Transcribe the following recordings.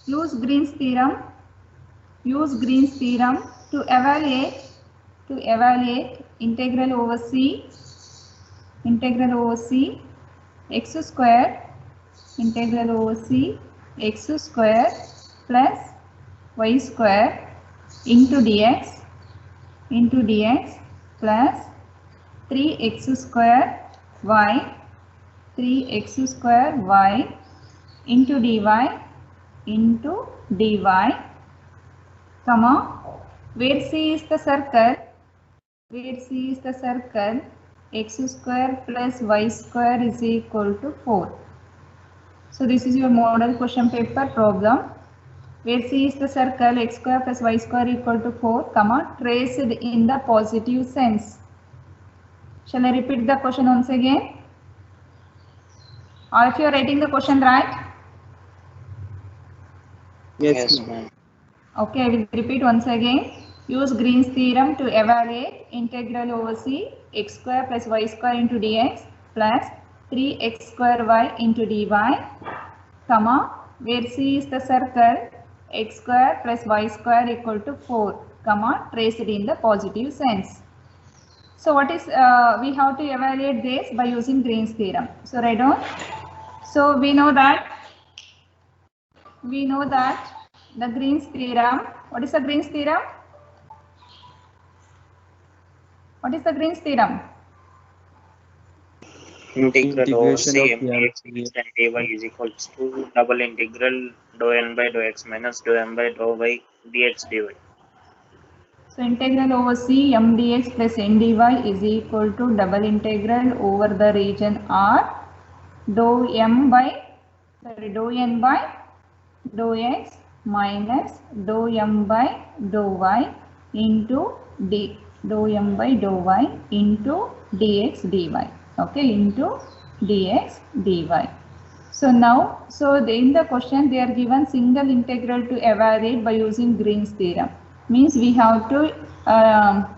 Use Green's theorem. Use Green's theorem to evaluate integral over c x square integral over c x square plus y square into dx plus 3x square y into dy comma, where C is the circle, x square plus y square is equal to 4. So this is your model question paper problem, where C is the circle, x square plus y square equal to 4, comma, traced in the positive sense. Shall I repeat the question once again? Or if you are writing the question right? Yes, ma'am. Okay, I will repeat once again. Use Green's theorem to evaluate integral over c x square plus y square into dx plus 3x square y into dy, comma, where c is the circle, x square plus y square equal to 4, comma, traced in the positive sense. So what is, we have to evaluate this by using Green's theorem. So write down. So we know that the Green's theorem, what is the Green's theorem? What is the Green's theorem? Integral over Integration c of mdx and dy is equals to double integral dou n by dou x minus dou m by dou y dx dy. So integral over c m dx plus n dy is equal to double integral over the region R dou n by dou x minus dou m by dou y into dou m by dou y into dx dy. Okay, into dx dy. So now, in the question they are given single integral to evaluate by using Green's theorem. Means we have to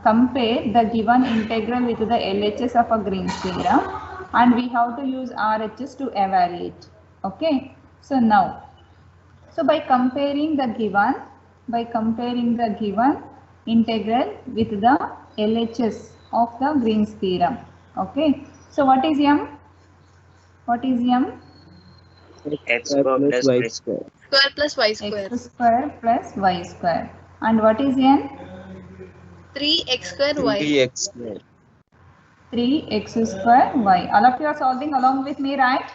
compare the given integral with the LHS of a Green's theorem, and we have to use RHS to evaluate. Okay. So now, by comparing the given integral with the LHS of the Green's theorem. Okay. So what is m? X square plus y y square. Square plus y square. X square plus y square. And what is n? 3x square y. 3x square. 3x square y. All of you are solving along with me, right?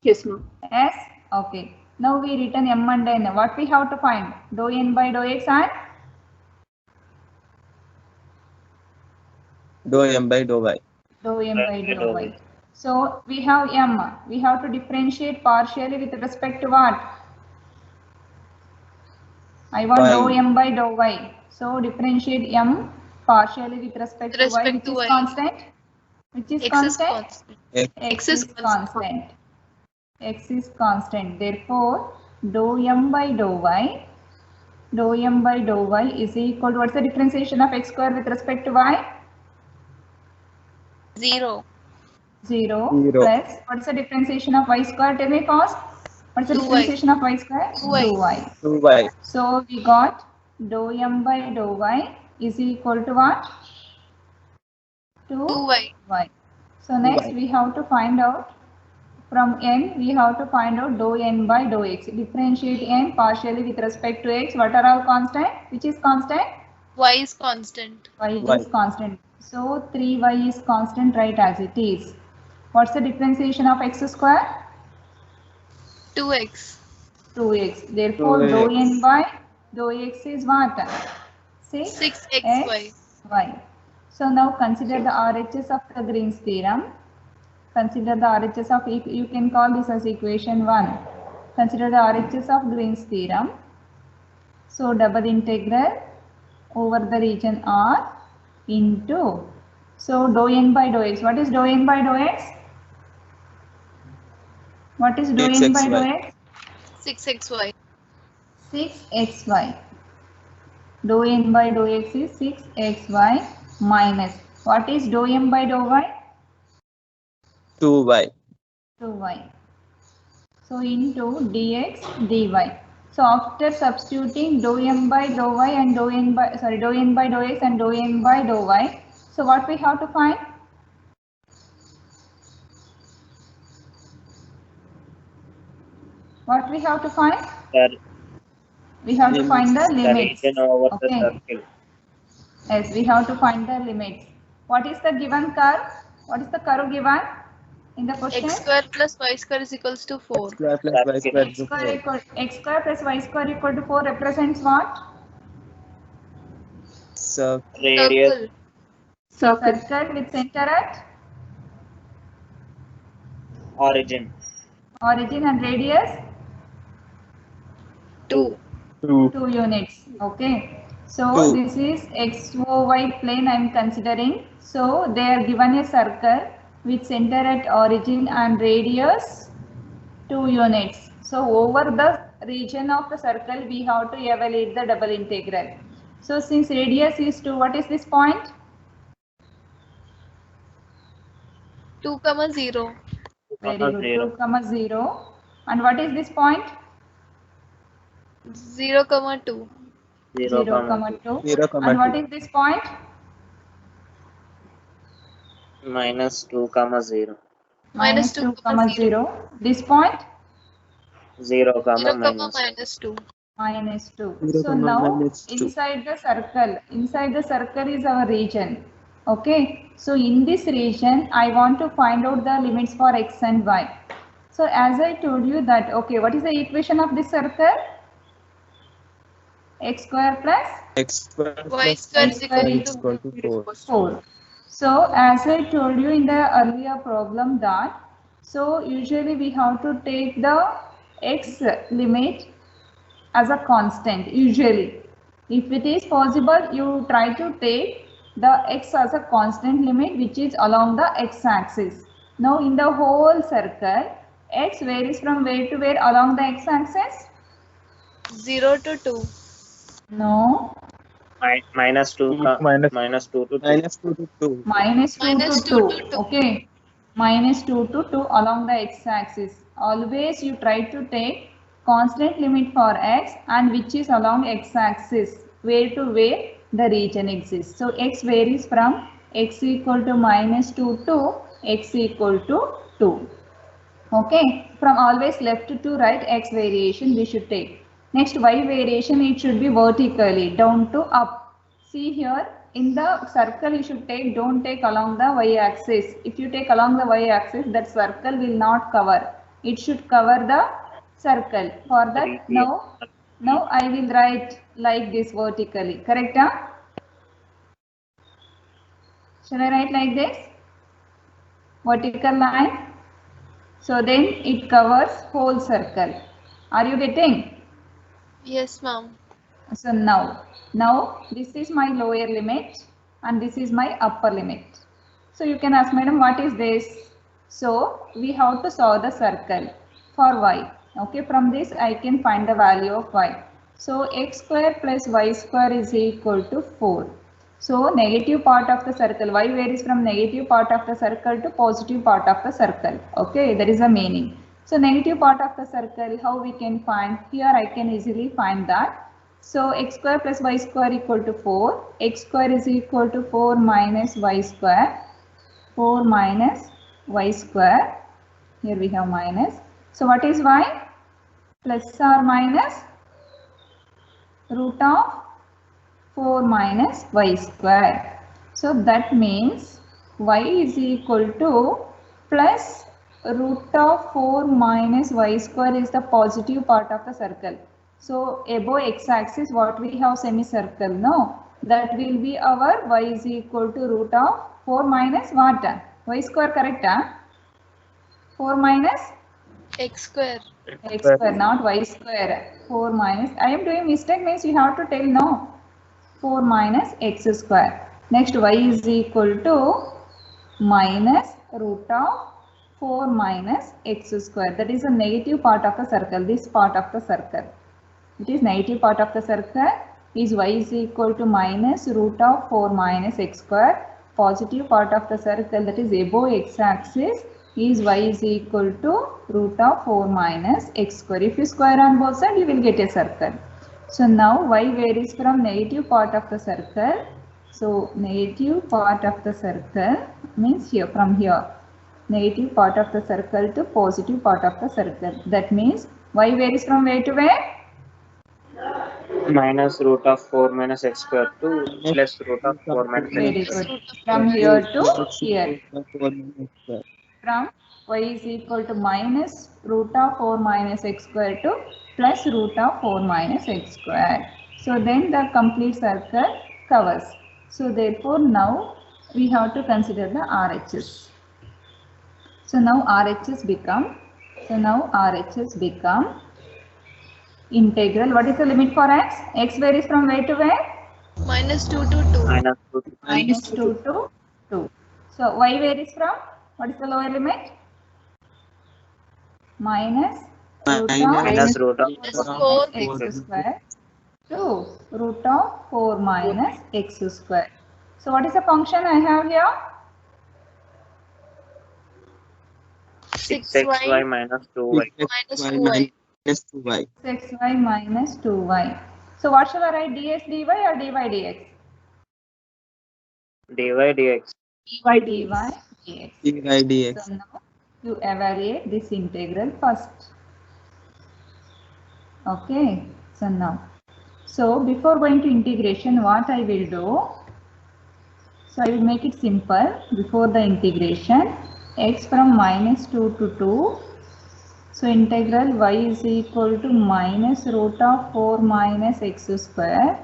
Yes, ma'am. Yes. Okay. Now we written m and n. What we have to find? Dou n by dou x and Dou m by dou y. dou m by dou y. So we have m. We have to differentiate partially with respect to what? I want Y. dou m by dou y. So differentiate m partially with respect to y, which is constant. Which is constant? X is constant. X is constant. Therefore, dou m by dou y is equal to, what's the differentiation of x square with respect to y? 0. 0 plus, what's the differentiation of y square? Tell me first. What's the differentiation of y square? 2y. 2y. So we got dou m by dou y is equal to what? 2y. So next we have to find out, from n we have to find out dou n by dou x. Differentiate n partially with respect to x. What are all constant? Which is constant? Y is constant. Y is constant. So 3y is constant, right, as it is. What's the differentiation of x square? 2x. 2x. Therefore, 2x. dou n by dou x is what? 6xy. So now consider the RHS of the Green's theorem. Consider the RHS of, you can call this as equation 1. Consider the RHS of Green's theorem. So double integral over the region R into, so dou n by dou x. What is dou n by dou x? What is dou n by dou x? 6xy. 6xy. Dou n by dou x is 6xy minus, what is dou m by dou y? 2y. 2y. So So into dx dy. So after substituting dou m by dou y and dou n by dou x and dou m by dou y. So what we have to find? What we have to find? We have to find the The limits. region over the Okay. circle. Yes, we have to find the limits. What is the given curve? What is the curve given in the question? X square plus y square is equals to 4. Square plus y square X is square 4. x square plus y square equal to 4 represents what? So Radius Circle with center at origin. origin and radius 2. 2 units. Okay. So 2. this is XOY plane I am considering. So they are given a circle with center at origin and radius 2 units. So over the region of the circle we have to evaluate the double integral. So since radius is 2, what is this point? 2, 0. Very good. 2, 0. And what is this point? 0, 2. 0, 2. 0, And what is this point? Minus 2, 0. Minus 2, 0. This point? 0, 0, minus. minus 2. Minus 2. 0, So now minus 2. inside the circle is our region. Okay. So in this region, I want to find out the limits for x and y. So as I told you that, okay, what is the equation of this circle? X square plus x square Y plus square y is square equal is to equal to 4. 4. So as I told you in the earlier problem that, so usually we have to take the x limit as a constant usually. If it is possible, you try to take the x as a constant limit which is along the x-axis. Now in the whole circle, x varies from where to where along the x-axis? 0 to 2. No. Minus 2, minus 2 to 2. Minus 2 to 2. Minus 2 Minus to 2 2. to 2. Okay. Minus 2 to 2 along the x-axis. Always you try to take constant limit for x and which is along x-axis. Where to where the region exists. So x varies from x equal to minus 2 to x equal to 2. Okay. From always left to right x variation we should take. Next y variation, it should be vertically down to up. See here in the circle you should take, don't take along the y axis. If you take along the y axis, that circle will not cover. It should cover the circle. For that now I will write like this vertically. Correct? Huh? Shall I write like this? Vertical line. So then it covers whole circle. Are you getting? Yes, ma'am. So now this is my lower limit and this is my upper limit. So you can ask, madam, what is this? So we have to solve the circle for y. Okay, from this I can find the value of y. So x square plus y square is equal to 4. So negative part of the circle, y varies from negative part of the circle to positive part of the circle. Okay, that is the meaning. So negative part of the circle, how we can find? Here I can easily find that. So x square plus y square equal to 4. X square is equal to 4 minus y square. 4 minus y square. Here we have minus. So what is y? Plus or minus root of 4 minus y square. So that means y is equal to plus root of 4 minus y square is the positive part of the circle. So above x-axis what we have semicircle, no? That will be our y is equal to root of 4 minus what? Y square, correct? 4 minus? X square. X square, not y square. 4 minus, I am doing mistake means you have to tell no. 4 minus x square. Next y is equal to minus root of 4 minus x square. That is the negative part of the circle, this part of the circle. It is negative part of the circle is y is equal to minus root of 4 minus x square. Positive part of the circle, that is above x axis, is y is equal to root of 4 minus x square. If you square on both sides, you will get a circle. So now y varies from negative part of the circle. So negative part of the circle means here, from here, negative part of the circle to positive part of the circle. That means y varies from where to where? Minus root of 4 minus x square to plus root of 4 minus x Very square. good. From here to here. Square. From y is equal to minus root of 4 minus x square to plus root of 4 minus x square. So then the complete circle covers. So therefore now we have to consider the RHS. So now RHS become integral. What is the limit for x? X varies from where to where? Minus 2 to 2. Minus 2 to Minus 2 to 2. So y varies from, what is the lower limit? Minus root of minus root of Minus 4 x square to root of 4 minus x square. So what is the function I have here? 6xy minus 2y. minus 2y. Minus 2y. 6xy minus 2y. So what shall I write, dx dy or dy dx? dy dx. dy dx. dy dx. So now you evaluate this integral first. Okay, so now, so before going to integration, what I will do, so I will make it simple. Before the integration, x from minus 2 to 2, so integral y is equal to minus root of 4 minus x square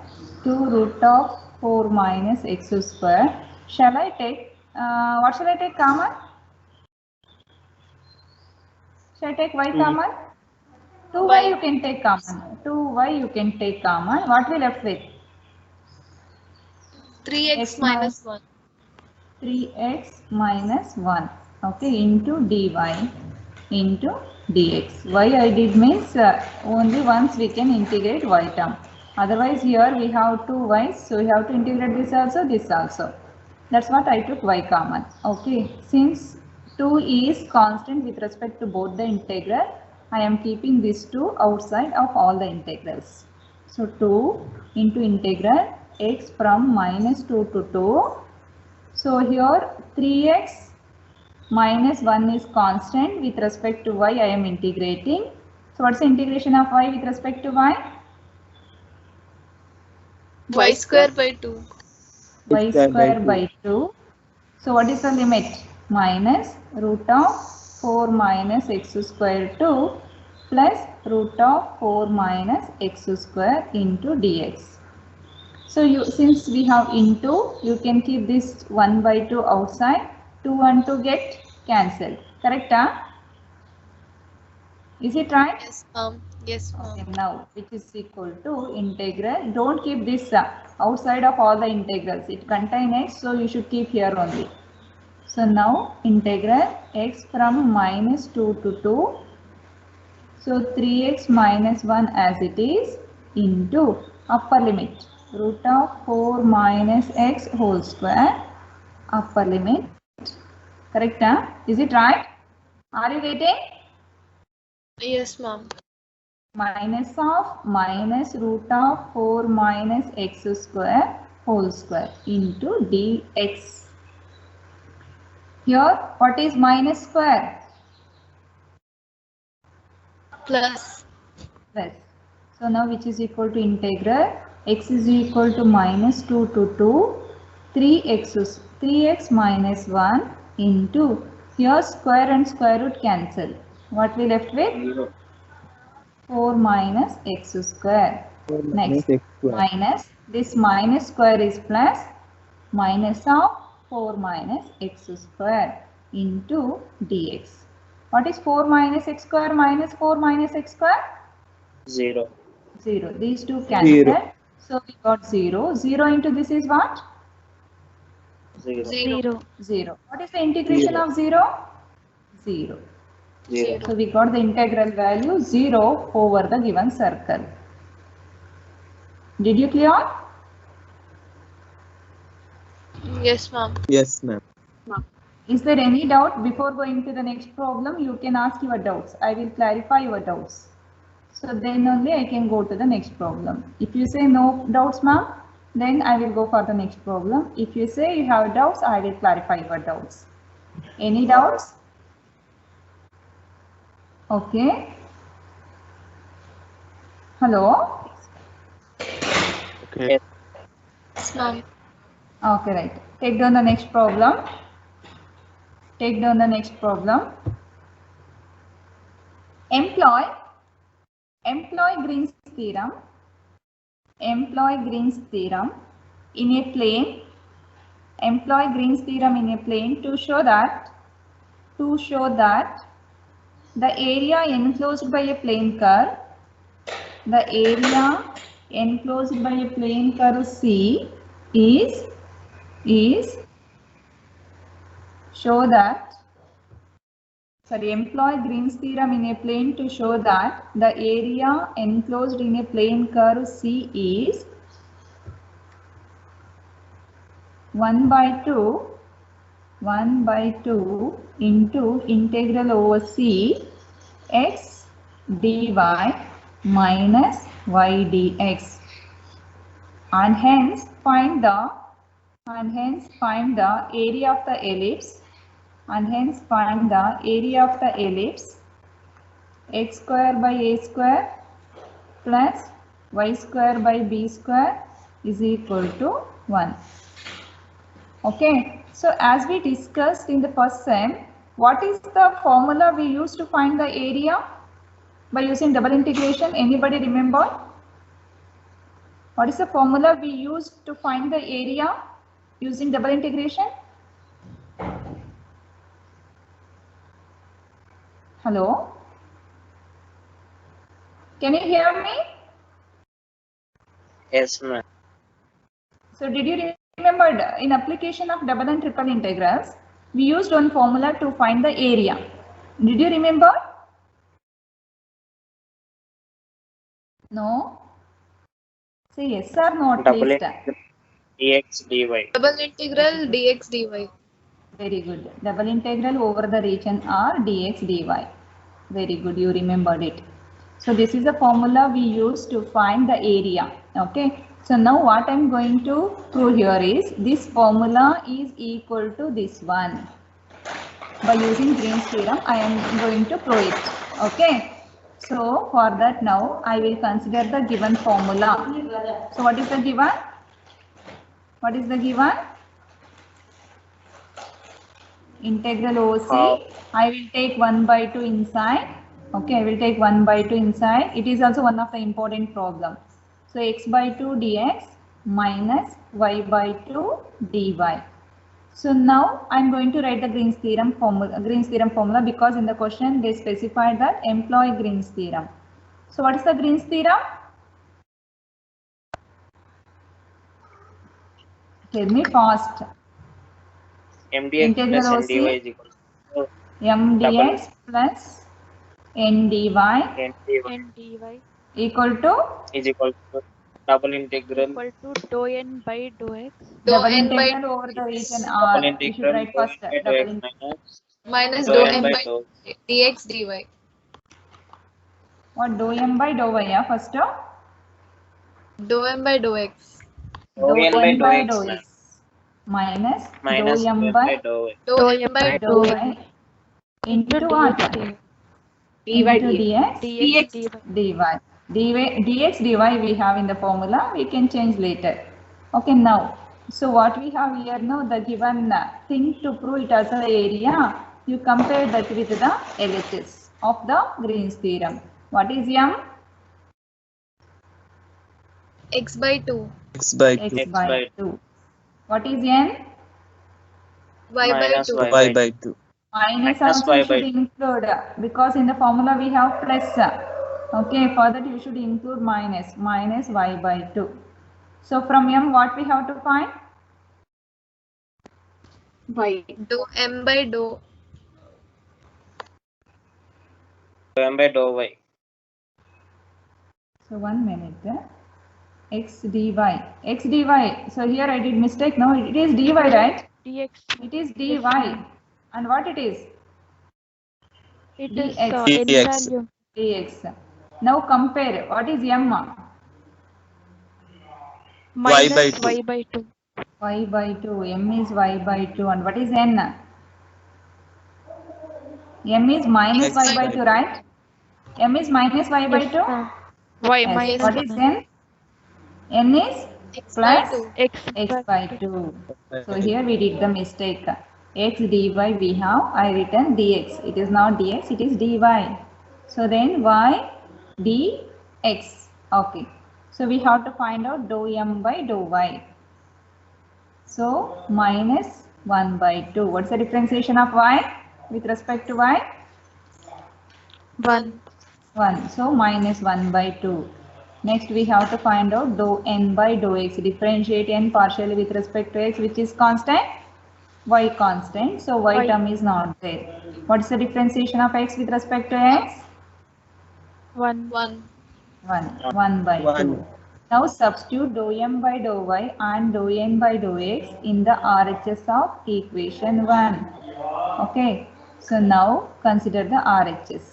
to root of 4 minus x square. Shall I take, what shall I take common? Shall I take y common? 2y you can take common. 2y you can take common. What we left with? 3x X minus 1. 3x minus 1. Okay, into dy into dx. Why I did means only once we can integrate y term. Otherwise here we have two y's, so we have to integrate this also, this also. That's what I took y common. Okay, since 2 is constant with respect to both the integral, I am keeping these 2 outside of all the integrals. So 2 into integral x from minus 2 to 2. So here 3x minus 1 is constant with respect to y, I am integrating. So what's the integration of y with respect to y? Y square by 2. Y square by 2. So what is the limit? Minus root of 4 minus x square to plus root of 4 minus x square into dx. So you, since we have into, you can keep this 1 by 2 outside. 2 and 2 get cancelled. Correct? Is it right? Yes, ma'am. Yes, Okay, ma'am. now which is equal to integral. Don't keep this outside of all the integrals. It contains x, so you should keep here only. So now integral x from minus 2 to 2. So 3x minus 1 as it is into upper limit root of 4 minus x whole square, upper limit. Correct? Is it right? Are you getting? Yes, ma'am. Minus of minus root of 4 minus x square whole square into dx. Here, what is minus square? Plus. Plus. So now which is equal to integral x is equal to minus 2 to 2, 3x minus 1 into, here square and square root cancel. What we left with? 4 minus x square. Next, minus, this minus square is plus, minus of 4 minus x square into dx. What is 4 minus x square minus 4 minus x square? 0. 0. These two cancel. So we got 0. 0 into this is what? 0. 0. 0. What is the integration of 0? 0. 0. So we got the integral value 0 over the given circle. Did you clear? Yes, ma'am. Yes, ma'am. Is there any doubt before going to the next problem? You can ask your doubts. I will clarify your doubts. So then only I can go to the next problem. If you say no doubts, ma'am, then I will go for the next problem. If you say you have doubts, I will clarify your doubts. Any doubts? Okay. Hello? Okay. Yes, ma'am. Okay, right. Take down the next problem. Take down the next problem. Employ Green's theorem. Employ Green's theorem in a plane. Employ Green's theorem in a plane to show that the area enclosed by a plane curve, the area enclosed by a plane curve C is show that, employ Green's theorem in a plane to show that the area enclosed in a plane curve C is 1 by 2 into integral over C x dy minus y dx, and hence find the area of the ellipse, x square by a square plus y square by b square is equal to 1. Okay, so as we discussed in the first sem, what is the formula we used to find the area by using double integration? Anybody remember? What is the formula we used to find the area using double integration? Hello? Can you hear me? Yes, ma'am. So did you remember in application of double and triple integrals, we used one formula to find the area. Did you remember? No? Say yes or no at Double least. integral dx dy. Double integral dx dy. Very good. Double integral over the region R dx dy. Very good. You remembered it. So this is the formula we use to find the area. Okay. So now what I am going to prove here is this formula is equal to this one. By using Green's theorem, I am going to prove it. Okay. So for that now I will consider the given formula. So what is the given? What is the given? Integral OC. I will take 1 by 2 inside. Okay, I will take 1 by 2 inside. It is also one of the important problems. So x by 2 dx minus y by 2 dy. So now I am going to write the Green's theorem formula because in the question they specified that employ Green's theorem. So what is the Green's theorem? Tell me fast. mdx plus Integral ndy OC. is equal to M dx plus n dy n dy equal to is equal to double integral equal to dou n by dou x double n by integral over the region double R. You should integral write dou first n by dou double x integral. minus dou dou n m by by dou dx dy. What dou m by dou y? Yeah, first Dou m by dou x. dou n by dou x minus minus dou m dou n by by dou y. Dou m by dou dou y into into what? dx Into dx dx dy. dx dy we have in the formula. We can change later. Okay, now. So what we have here now, the given thing to prove it as an area, you compare that with the LHS of the Green's theorem. What is m? x by 2. X by 2. X X by by 2. What is n? Y by Minus 2. y Y by by 2. Minus Minus also y you by should include because in the formula we have plus. Okay, for that you should include minus y by 2. So from m what we have to find? Y Dou m by dou. dou m by dou y. So 1 minute. X dy. X dy. So here I did mistake. No, it is dy, right? dx It is dy. And what it is? It is dx. n dx. value. dx. Now compare. What is m? Minus by 2. y by 2. Y by 2. M is y by 2. And what is n? M is minus X y by by 2, right? M is minus y by Yes, 2? ma'am. Y Yes. minus What is ma'am. n? N is X by plus 2. X x by by 2. 2. So here we did the mistake. X dy we have, I written dx. It is not dx, it is dy. So then y dx. Okay. So we have to find out dou m by dou y. So minus 1 by 2. What's the differentiation of y with respect to y? 1. 1. So minus 1 by 2. Next we have to find out dou n by dou x. Differentiate n partially with respect to x, which is constant. Y constant. So y Y. term is not there. What is the differentiation of x with respect to x? 1. 1. 1 by 2. 1. Now substitute dou m by dou y and dou n by dou x in the RHS of equation 1. Okay. So now consider the RHS.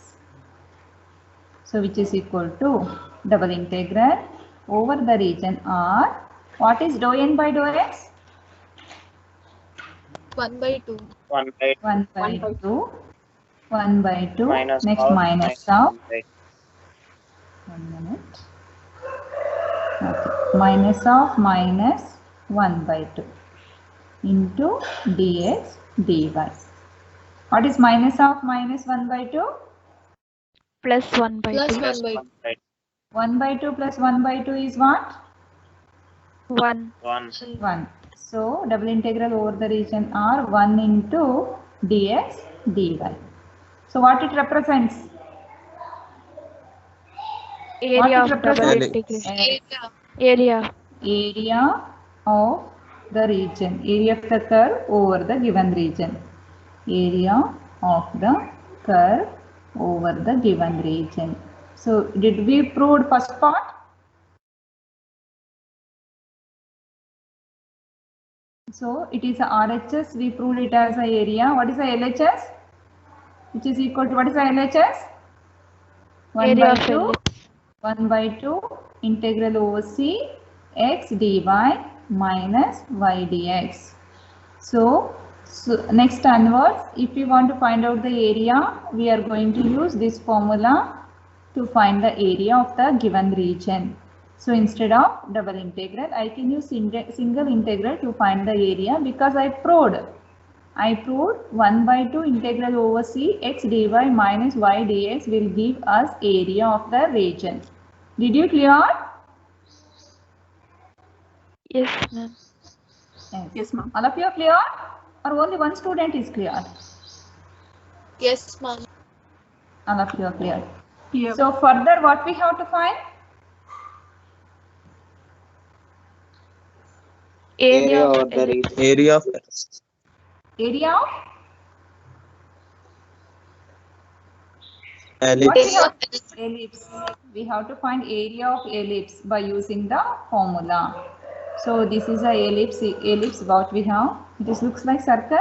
So which is equal to double integral over the region R. What is dou n by dou x? 1 by 2. 1 by 1 by 2. 1 by 2. minus Next of minus of. 1 by 1 minute. Okay. Minus of minus 1 by 2 into dx dy. What is minus of minus 1 by 2? Plus 1 by Plus 2. 1 by 2. 1 by 1 by 2 plus 1 by 2 is what? 1. 1. 1. So double integral over the region R 1 into dx dy. So what it represents? Area What of it double represents? integration. Area. Area of the region. Area of the curve over the given region. Area of the curve over the given region. So did we prove first part? So it is a RHS, we proved it as a area. What is the LHS? Which is equal to, what is the LHS? 1 Area by of 2, ellipse. 1 by 2 integral over C x dy minus y dx. So next onwards, if we want to find out the area, we are going to use this formula to find the area of the given region. So instead of double integral, I can use single integral to find the area because I proved 1 by 2 integral over C x dy minus y dx will give us area of the region. Did you clear? Yes, ma'am. Yes, ma'am. All of you are clear? Or only one student is clear? Yes, ma'am. All of you are clear. Yep. So further what we have to find? Area of of the ellipse. region. Area of Area of? What ellipse. we have? Ellipse. We have to find area of ellipse by using the formula. So this is a ellipse. Ellipse what we have? This looks like circle.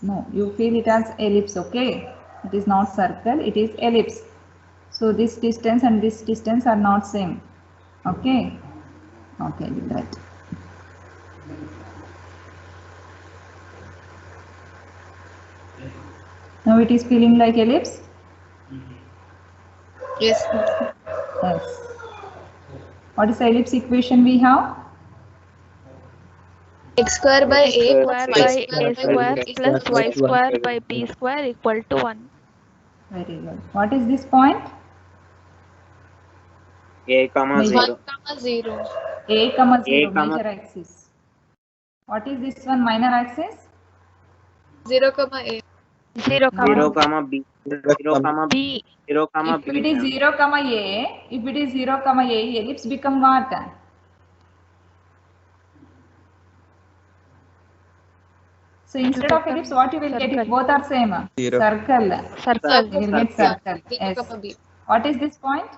No, you feel it as ellipse, okay? It is not circle, it is ellipse. So this distance and this distance are not same. Okay? Okay, with that. Now it is feeling like ellipse? Yes, ma'am. Yes. What is the ellipse equation we have? X square by X A square plus by Y a square by square B plus square. y square by b square equal to 1. Very good. What is this point? A comma Major. 0. 1 comma 0. A comma 0, A comma- major axis. What is this one, minor axis? 0 comma A. 0 comma 0 comma B. 0 comma B. b. 0 comma If B. it is ma'am. 0 comma A, if it is 0 comma A, ellipse become what? So instead of ellipse, what you will get if Circle. both are same? Zero. Circle. Circle. You will get Circle. circle. 0 Yes. comma B. What is this point?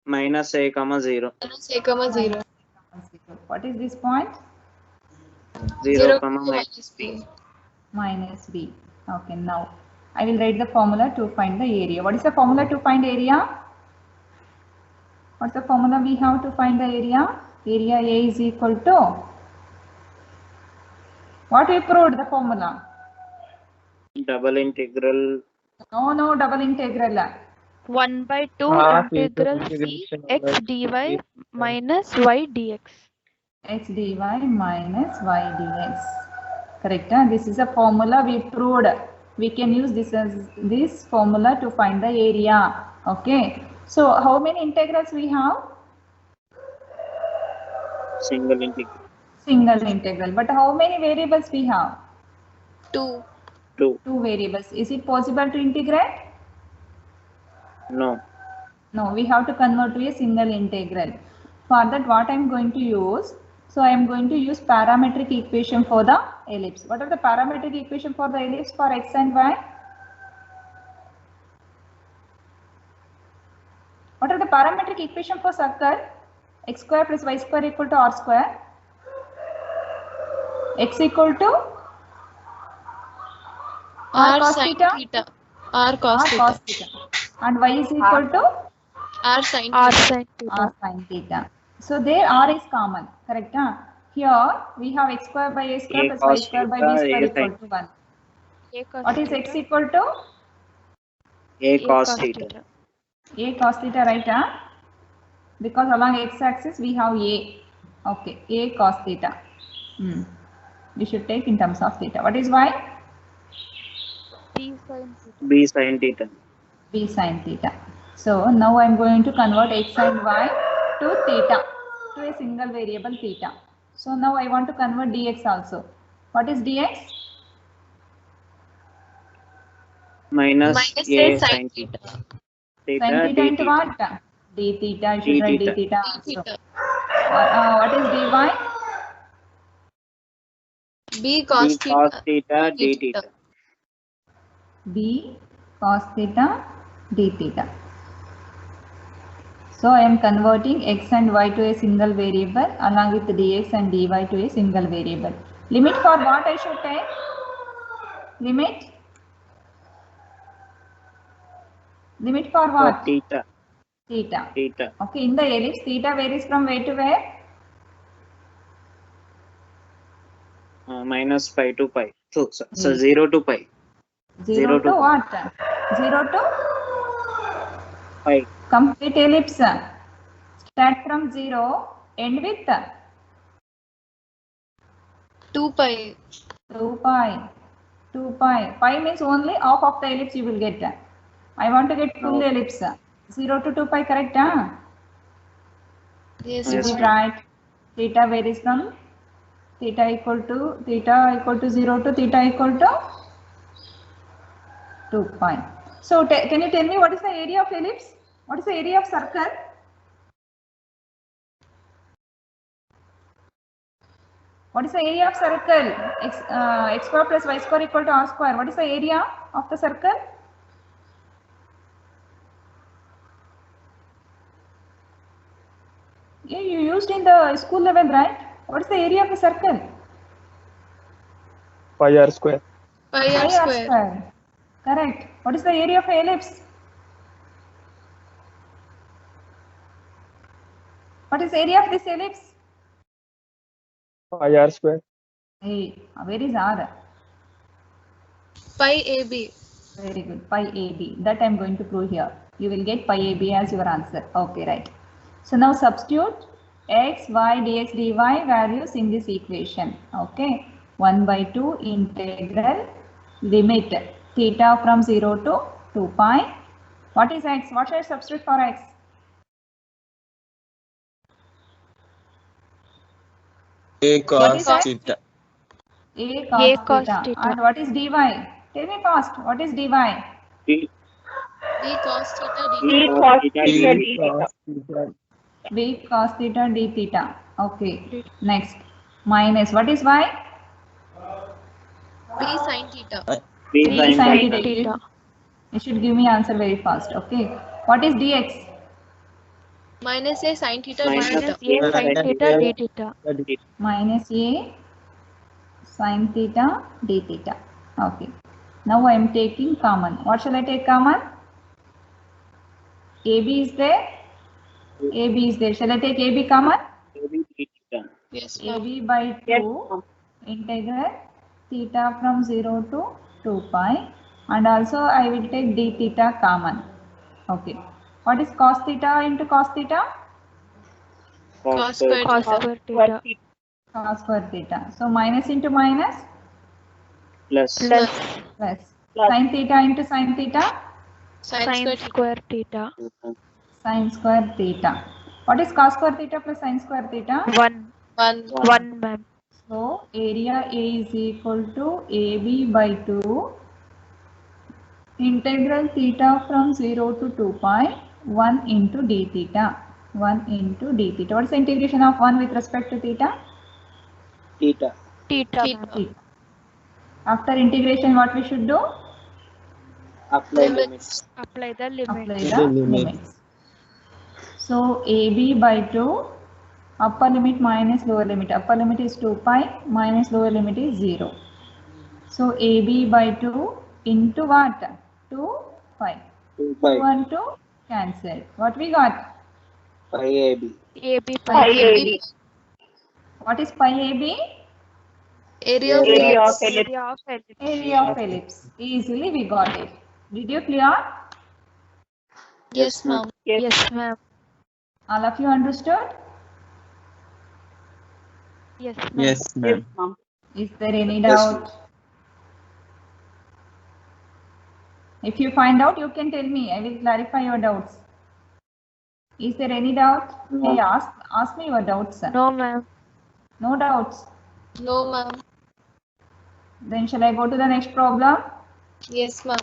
Minus A comma 0. Minus A comma 0. What is this point? 0 comma minus b. Minus b. Okay, now I will write the formula to find the area. What is the formula to find area? What's the formula we have to find the area? Area A is equal to, what we proved the formula? Double integral No, double integral. 1 by 2 Half integral into c integration x of dy minus y dx. X dy minus y dx. Correct? This is a formula we proved. We can use this as this formula to find the area. Okay. So how many integrals we have? single integral Single integral. But how many variables we have? 2. 2. Two variables. Is it possible to integrate? No. No, we have to convert to a single integral. For that, what I am going to use? So I am going to use parametric equation for the ellipse. What are the parametric equation for the ellipse for x and y? What are the parametric equation for circle? X square plus y square equal to r square. X equal to R cos sin theta? theta. R cos r theta. cos theta. And y is equal to R sin R theta. sin theta. r sin theta. So there r is common, correct? Here we have x square by a square A plus y cos square by theta, b square A equal sin. to 1. A cos What is theta. x equal to? A A cos theta. A cos theta, right? Because along x axis we have a. Okay, a cos theta. We should take in terms of theta. What is y? B sin theta. B sin theta. B sin theta. So now I am going to convert x and y to theta, to a single variable theta. So now I want to convert dx also. What is dx? Minus Minus A A sin sin theta. theta. Sin Theta theta d into theta. what? D theta. I should D write d theta. theta D also. theta. What is dy? B cos B cos theta. theta D d theta. B cos theta d theta. So I am converting x and y to a single variable along with dx and dy to a single variable. Limit for what I should take? Limit? Limit for For what? theta. Theta. Theta. Okay, in the ellipse, theta varies from where to where? Minus pi to pi. So 0 to pi. 0 to pi. what? 0 to Pi. complete ellipse. Start from 0, end with 2 pi. 2 pi. 2 pi. Pi means only half of the ellipse you will get. I want to get full No. ellipse. 0 to 2 pi, correct? Yes, Is Yes, it ma'am. right? Theta varies from theta equal to 0 to theta equal to 2 pi. So can you tell me what is the area of ellipse? What is the area of circle? What is the area of circle? X square plus y square equal to r square. What is the area of the circle? Yeah, you used in the school level, right? What is the area of the circle? Pi r square. Pi Pi r r square. square. Correct. What is the area of ellipse? What is the area of this ellipse? Pi r square. Hey, where is r? Pi AB. Very good. Pi AB. That I am going to prove here. You will get pi AB as your answer. Okay, right. So now substitute x, y, dx, dy values in this equation. Okay. 1 by 2 integral limit theta from 0 to 2 pi. What is x? What should I substitute for x? A What cos is x? theta. A A cos cos theta. theta. And what is dy? Tell me fast. What is dy? D B cos theta. D D theta. cos theta B d theta. cos theta. B cos theta d theta. Okay. Next. Minus. What is y? B sin theta. B B sin sin theta. theta. Theta. You should give me answer very fast. Okay. What is dx? Minus A sin theta. D Minus theta. Minus A sin theta d theta. Minus a Sine theta d theta. Okay. Now I am taking common. What shall I take common? AB is there. AB is there. Shall I take AB common? AB d theta. Yes, ma'am. AB by 2 integral theta from 0 to 2 pi, and also I will take d theta common. Okay. What is cos theta into cos theta? Cos square Cos theta. square theta. Cos square theta. So minus into minus Plus Plus plus. Sin theta into sin theta? Sin sin square theta. square theta. Sin square theta. What is cos square theta plus sin square theta? 1. 1. 1, ma'am. So area A is equal to AB by 2 integral theta from 0 to 2 pi 1 into d theta. 1 into d theta. What is the integration of 1 with respect to theta? Theta. Theta, Theta. ma'am. Theta. After integration, what we should do? Apply Limits. limits. Apply the limit. Apply To the the limit. limits. So AB by 2, upper limit minus lower limit. Upper limit is 2 pi minus lower limit is 0. So AB by 2 into what? 2 pi. 2 2 pi. and 2 cancel. What we got? Pi AB. AB Pi pi AB. What is pi AB? Area of Area ellipse. area of ellipse. Area of ellipse. Easily we got it. Did you clear? Yes, ma'am. Yes, ma'am. All of you understood? Yes, ma'am. Yes, ma'am. Is there any Yes, doubt? If you find out, you can tell me. I will clarify your doubts. Is there any doubt? No. Hey, ask me your doubts. No, ma'am. No doubts. No, ma'am. Then shall I go to the next problem? Yes, ma'am.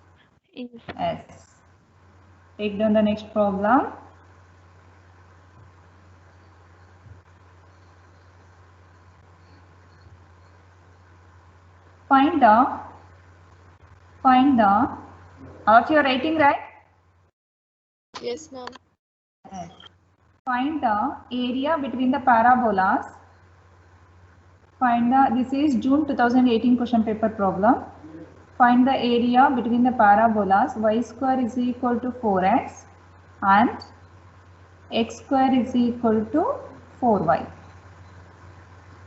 Yes. Yes. Take down the next problem. Find the, all of you are writing, right? Yes, ma'am. Yes. Find the area between the parabolas. This is June 2018 question paper problem. Find the area between the parabolas y square is equal to 4x and x square is equal to 4y.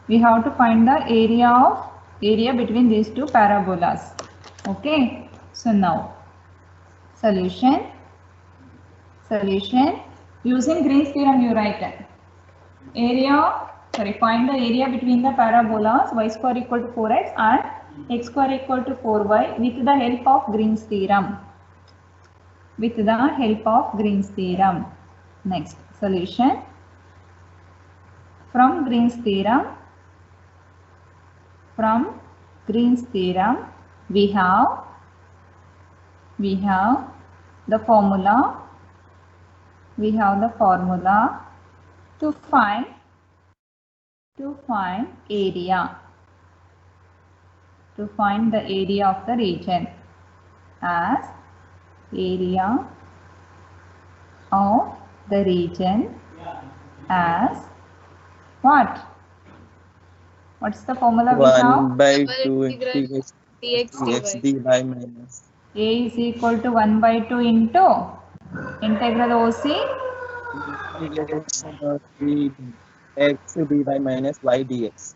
We have to find the area between these two parabolas. Okay. So now solution. Using Green's theorem you write find the area between the parabolas y square equal to 4x and x square equal to 4y with the help of Green's theorem. Next solution. From Green's theorem we have the formula. To find area. To find the area of the region as area of the region as what? What's the formula we have? 1 by Double 2 integral integration dx dx dy. dy minus. A is equal to 1 by 2 into integral OC Integration of the x dy minus y dx.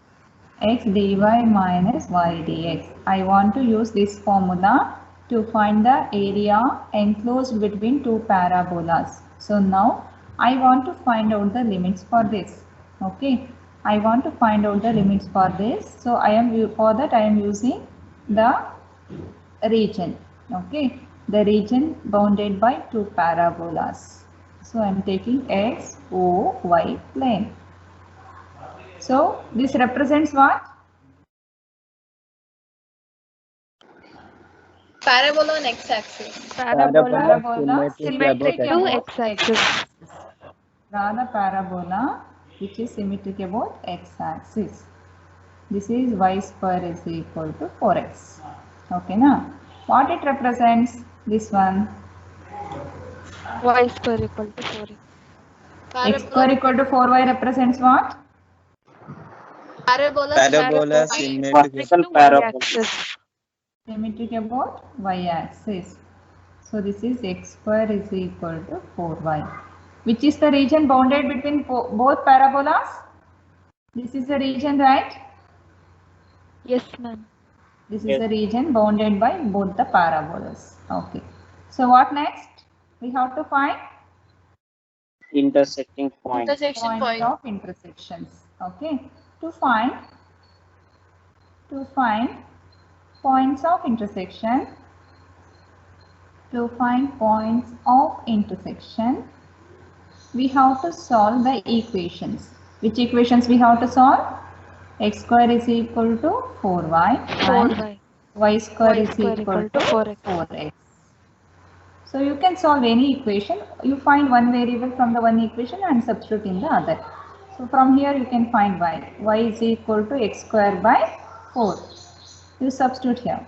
x dy minus y dx. I want to use this formula to find the area enclosed between two parabolas. So now I want to find out the limits for this. Okay, I want to find out the limits for this. So I am using the region. Okay, the region bounded by two parabolas. So I am taking x, o, y plane. So this represents what? Parabola on x-axis. Parabola symmetric symmetric about about x-axis. x-axis. Draw the parabola which is symmetric about x-axis. This is y square is equal to 4x. Okay, now what it represents? This one. Y square equal to 4x. X square equal to 4y represents what? Parabola Parabola symmetric. symmetric. Vertical To parabola. y-axis. Symmetric about y-axis. So this is x square is equal to 4y. Which is the region bounded between both parabolas? This is the region, right? Yes, ma'am. This is Yes. the region bounded by both the parabolas. Okay. So what next? We have to find Intersecting point. Intersection point. of intersections. Okay. To find points of intersection. To find points of intersection, we have to solve the equations. Which equations we have to solve? X square is equal to 4y and 4y. y square Y is square equal to 4x. 4x. So you can solve any equation. You find one variable from the one equation and substitute in the other. So from here you can find y. Y is equal to x square by 4. You substitute here.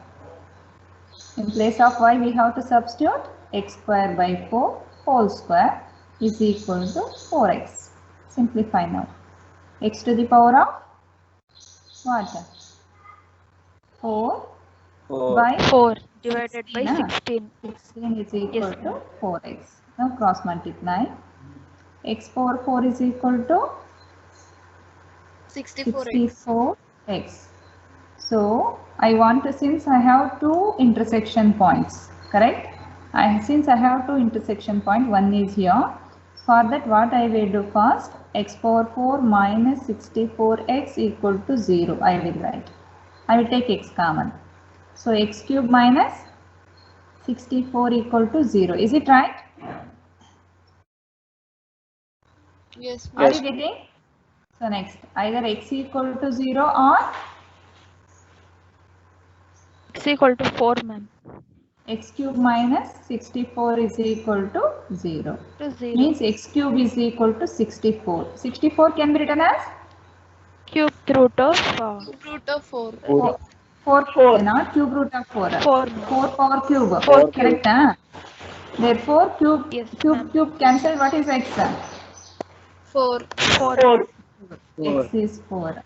In place of y we have to substitute x square by 4 whole square is equal to 4x. Simplify now. X to the power of what? 4 4. by 4 divided by 16, 16. 16 is equal Yes, to ma'am. 4x. Now cross multiply. X power 4 is equal to 64x. 64x. So I want to, since I have two intersection points, correct? Since I have two intersection point, one is here. For that what I will do first, x power 4 minus 64x equal to 0. I will write. I will take x common. So x cube minus 64 equal to 0. Is it right? Yes, Are ma'am. you getting? So next, either x equal to 0 or X equal to 4, ma'am. x cube minus 64 is equal to 0. To 0. Means x cube is equal to 64. 64 can be written as Cube root of Root of 4. 4, not cube root of 4. 4. 4 power cube. 4 cube. Correct? Huh? Therefore, Yes, ma'am. cube cancel. What is x? 4. 4. 4. X is 4.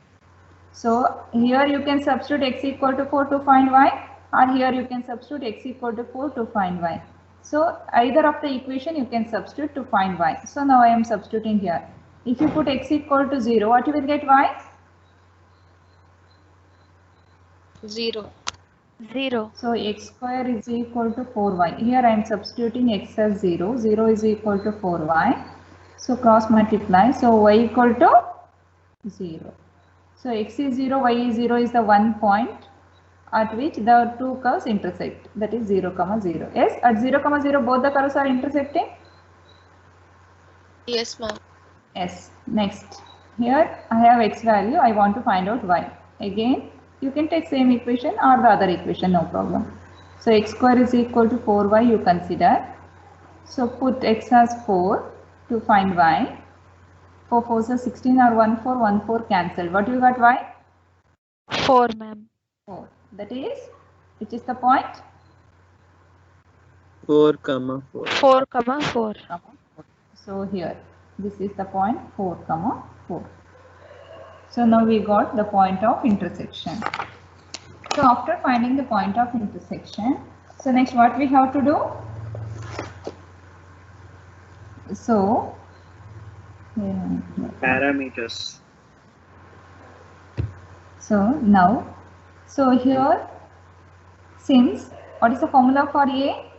So here you can substitute x equal to 4 to find y, or here you can substitute x equal to 4 to find y. So either of the equation you can substitute to find y. So now I am substituting here. If you put x equal to 0, what you will get y? 0. 0. So x square is equal to 4y. Here I am substituting x as 0. 0 is equal to 4y. So cross multiply. So y equal to 0. So x is 0, y is 0 is the one point at which the two curves intersect. That is 0, 0. Yes, at 0, 0 both the curves are intersecting. Yes, ma'am. Yes. Next, here I have x value. I want to find out y. Again, you can take same equation or the other equation, no problem. So x square is equal to 4y you consider. So put x as 4 to find y. 4 4s are 16 or 1 4, 1 4 cancel. What you got y? 4, ma'am. 4. That is, which is the point? 4, comma 4. 4, 4. So here, this is the point 4, 4. So now we got the point of intersection. So after finding the point of intersection, so next what we have to do? So, Parameters. so now, so here, since, what is the formula for A?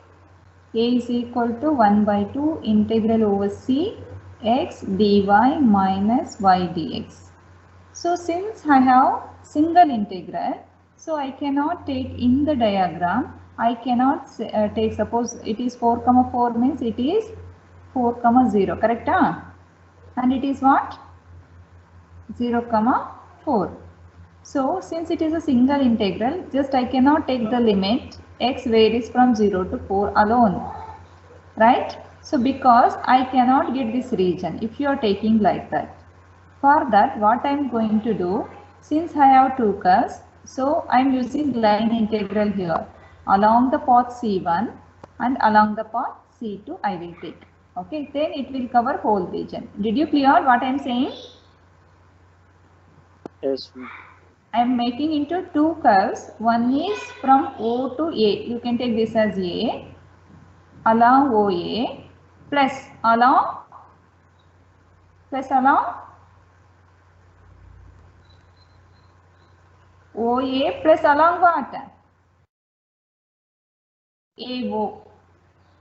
A is equal to 1 by 2 integral over C x dy minus y dx. So since I have single integral, so I cannot take in the diagram, I cannot take, suppose it is 4, 4 means it is 4, 0, correct? Huh? And it is what? 0, 4. So since it is a single integral, just I cannot take the limit x varies from 0 to 4 alone, right? So because I cannot get this region if you are taking like that. For that, what I am going to do, since I have two curves, so I am using line integral here along the path C1 and along the path C2 I will take. Okay, then it will cover whole region. Did you clear what I am saying? Yes, ma'am. I am making into two curves. One is from O to A. You can take this as A along OA plus along OA plus along what? AO.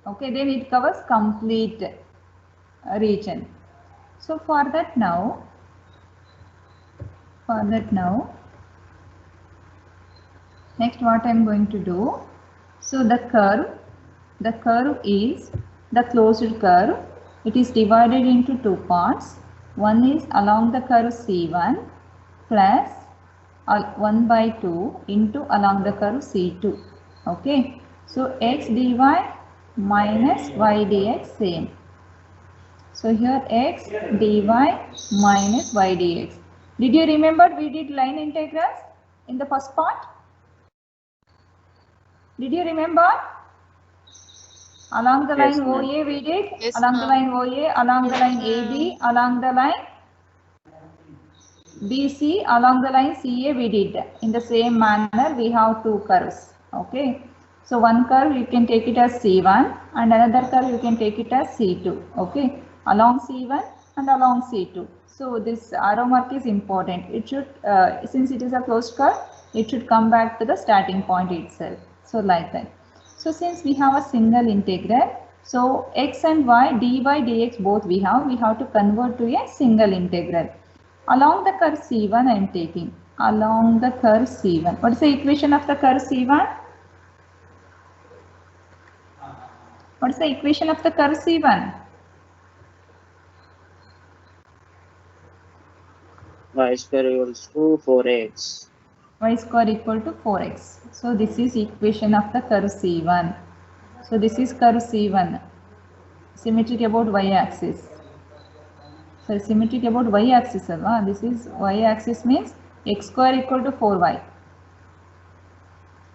Okay, then it covers complete region. So for that now, next what I am going to do, so the curve is the closed curve. It is divided into two parts. One is along the curve C1 plus 1 by 2 into along the curve C2. Okay, so x dy minus y dx same. So here x dy minus y dx. Did you remember we did line integrals in the first part? Did you remember? Along the Yes, line ma'am. OA we did, Yes, along the ma'am. line OA, along the line AB, along the line BC, along the line CA we did. In the same manner we have two curves. Okay. So one curve you can take it as C1 and another curve you can take it as C2. Okay. Along C1 and along C2. So this arrow mark is important. It should, since it is a closed curve, it should come back to the starting point itself. So like that. So since we have a single integral, so x and y, dy, dx both we have to convert to a single integral. Along the curve C1 I am taking. Along the curve C1. What is the equation of the curve C1? What is the equation of the curve C1? Y square equals to 4x. Y square equal to 4x. So this is equation of the curve C1. So this is curve C1. Symmetric about y-axis. So symmetric about y-axis. This is y-axis means x square equal to 4y.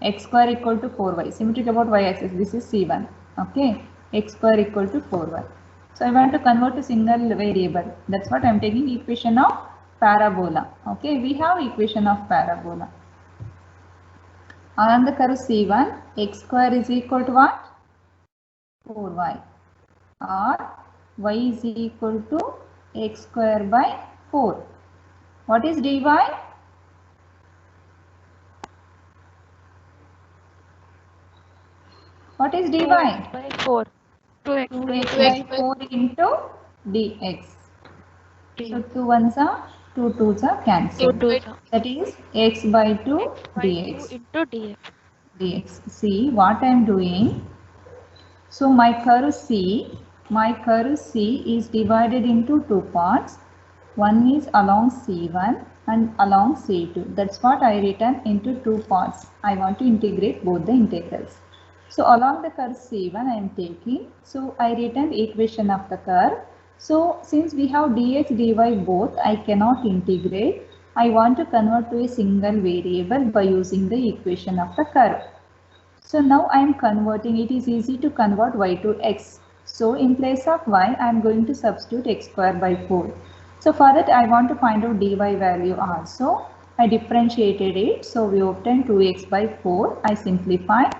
X square equal to 4y. Symmetric about y-axis. This is C1. Okay. X square equal to 4y. So I want to convert to single variable. That's what I am taking equation of parabola. Okay. We have equation of parabola. On the curve C1, x square is equal to what? 4y. Or y is equal to x square by 4. What is dy? What is dy? 2x by 4. 2x 2x by by 4 into dx. So dx. 2 ones are 2 twos are 2 cancelled. 2s are That is x by 2 x by 2 dx. into dx. dx. See what I am doing. So my curve C is divided into two parts. One is along C1 and along C2. That's what I written into two parts. I want to integrate both the integrals. So along the curve C1 I am taking. So I written equation of the curve. So since we have dx dy both, I cannot integrate. I want to convert to a single variable by using the equation of the curve. So now I am converting. It is easy to convert y to x. So in place of y, I am going to substitute x square by 4. So for that, I want to find out dy value also. I differentiated it. So we obtained 2x by 4. I simplified.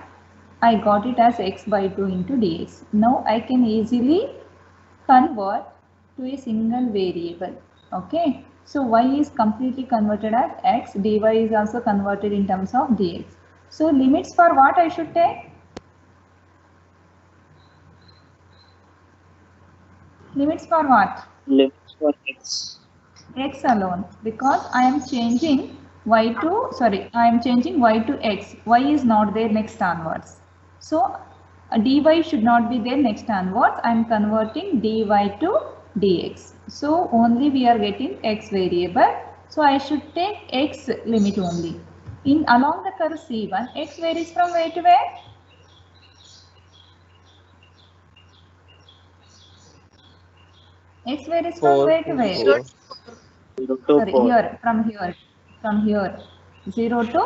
I got it as x by 2 into dx. Now I can easily convert to a single variable. Okay. So y is completely converted as x. Dy is also converted in terms of dx. So limits for what I should take? Limits for what? Limits for x. X alone, because I am changing y to x. Y is not there next onwards. So dy should not be there next onwards. I am converting dy to dx. So only we are getting x variable. So I should take x limit only. In along the curve C1, x varies from where to where? X varies from 4 where to to where? 4. 0 to Sorry, 4. here, from here. 0 to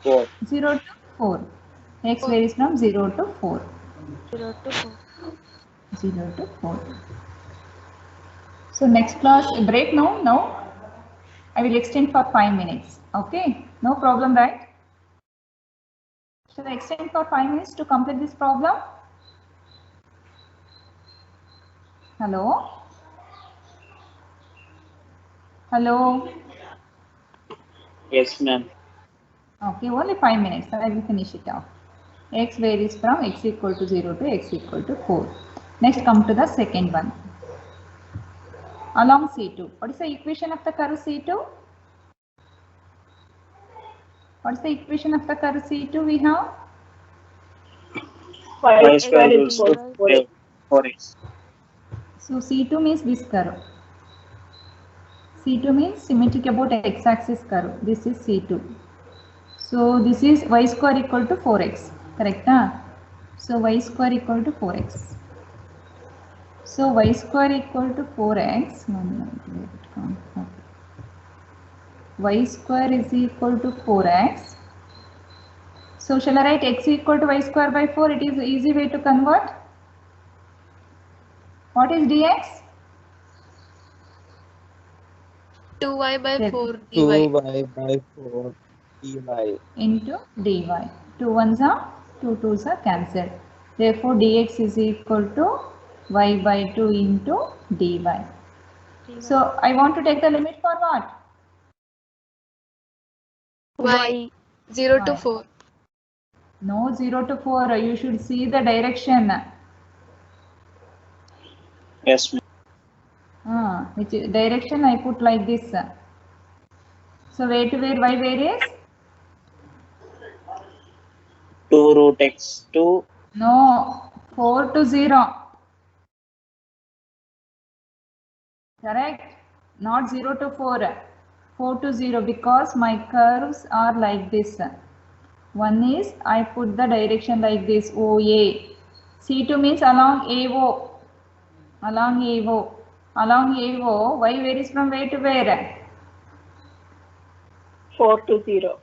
4. 4. X 4. varies from 0 to 4. 0 to 4. 0 to 4. So next class, break now. Now I will extend for 5 minutes. Okay, no problem, right? Shall I extend for 5 minutes to complete this problem? Hello? Hello? Yes, ma'am. Okay, only 5 minutes. I will finish it off. X varies from x equal to 0 to x equal to 4. Next, come to the second one. Along C2. What is the equation of the curve C2? What is the equation of the curve C2 we have? Y square equals to integral 4x. So C2 means this curve. C2 means symmetric about x-axis curve. This is C2. So this is y square equal to 4x. Correct? So y square equal to 4x. So y square equal to 4x. Y square is equal to 4x. So shall I write x equal to y square by 4? It is an easy way to convert. What is dx? 2y by Yes. 4 dy. 2y by 4 dy. Into dy. 2 ones are 2 2s are cancelled. Therefore dx is equal to y by 2 into dy. So I want to take the limit for what? Y 0 to Y. 4. No 0 to 4. You should see the direction. Yes, ma'am. Which direction I put like this. So where to where y varies? 2 root x to No, 4 to 0. Correct? Not 0 to 4. 4 to 0 because my curves are like this. One is I put the direction like this OA. C2 means along AO. Along AO. Along AO, y varies from where to where? 4 to 0.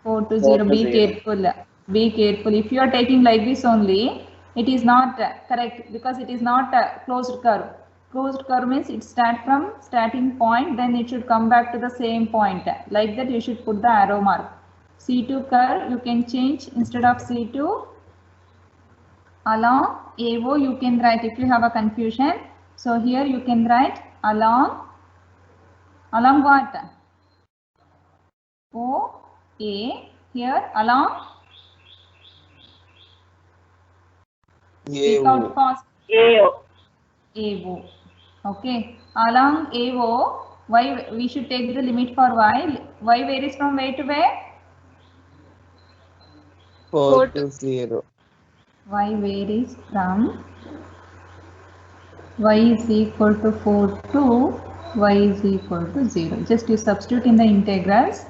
4 to 4 0. to Be 0. careful. Be careful. If you are taking like this only, it is not correct because it is not a closed curve. Closed curve means it starts from starting point, then it should come back to the same point. Like that, you should put the arrow mark. C2 curve, you can change instead of C2 along AO. You can write if you have a confusion. So here you can write along what? O A here along. Speak out fast. AO. AO. Okay. Along AO, y we should take the limit for y. Y varies from where to where? 4 to 0. Y varies from y is equal to 4 to y is equal to 0. Just you substitute in the integrals.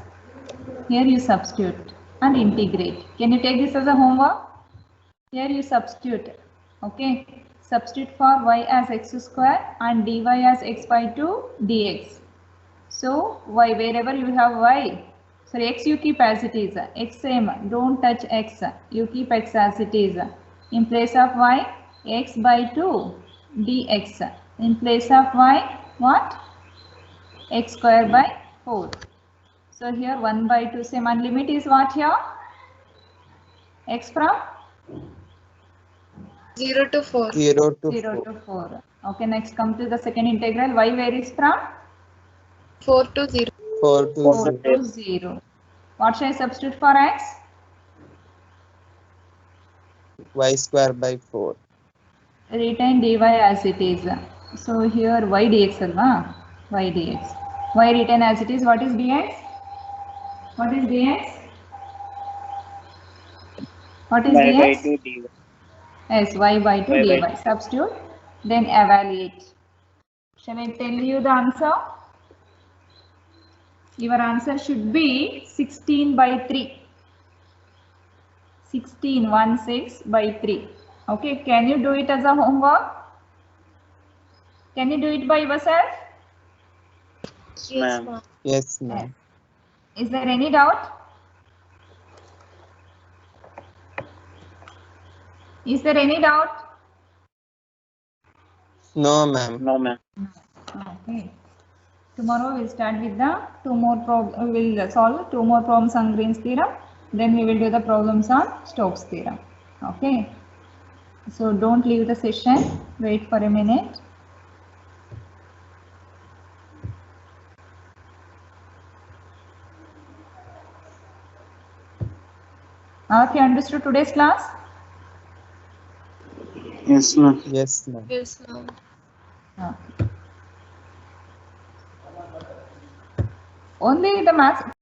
Here you substitute and integrate. Can you take this as a homework? Here you substitute. Okay. Substitute for y as x square and dy as x by 2 dx. So y, wherever you have y, sorry, x you keep as it is. X same, don't touch x. You keep x as it is. In place of y, x by 2 dx. In place of y, what? X square by 4. So here 1 by 2 same, and limit is what here? X from 0 to 4. 0 to 0 4. to 4. Okay, next come to the second integral. Y varies from 4 to 0. 4 to 4 0. to 0. What shall I substitute for x? Y square by 4. Retain dy as it is. So here y dx alva, y dx. Y retain as it is. What is dx? What is dx? What is y by dx? 2 dy. Yes, y by 2 Y dy. by 2. Substitute, then evaluate. Shall I tell you the answer? Your answer should be 16 by 3. 16 by 3. Okay, can you do it as a homework? Can you do it by yourself? Yes, Ma'am. ma'am. Yes, ma'am. Is there any doubt? Is there any doubt? No, ma'am. No, ma'am. Okay. Tomorrow we'll start with the we will solve two more problems on Green's theorem. Then we will do the problems on Stokes theorem. Okay. So don't leave the session. Wait for a minute. Have you understood today's class? Yes, ma'am. Yes, ma'am. Yes, ma'am. Okay. Only the maths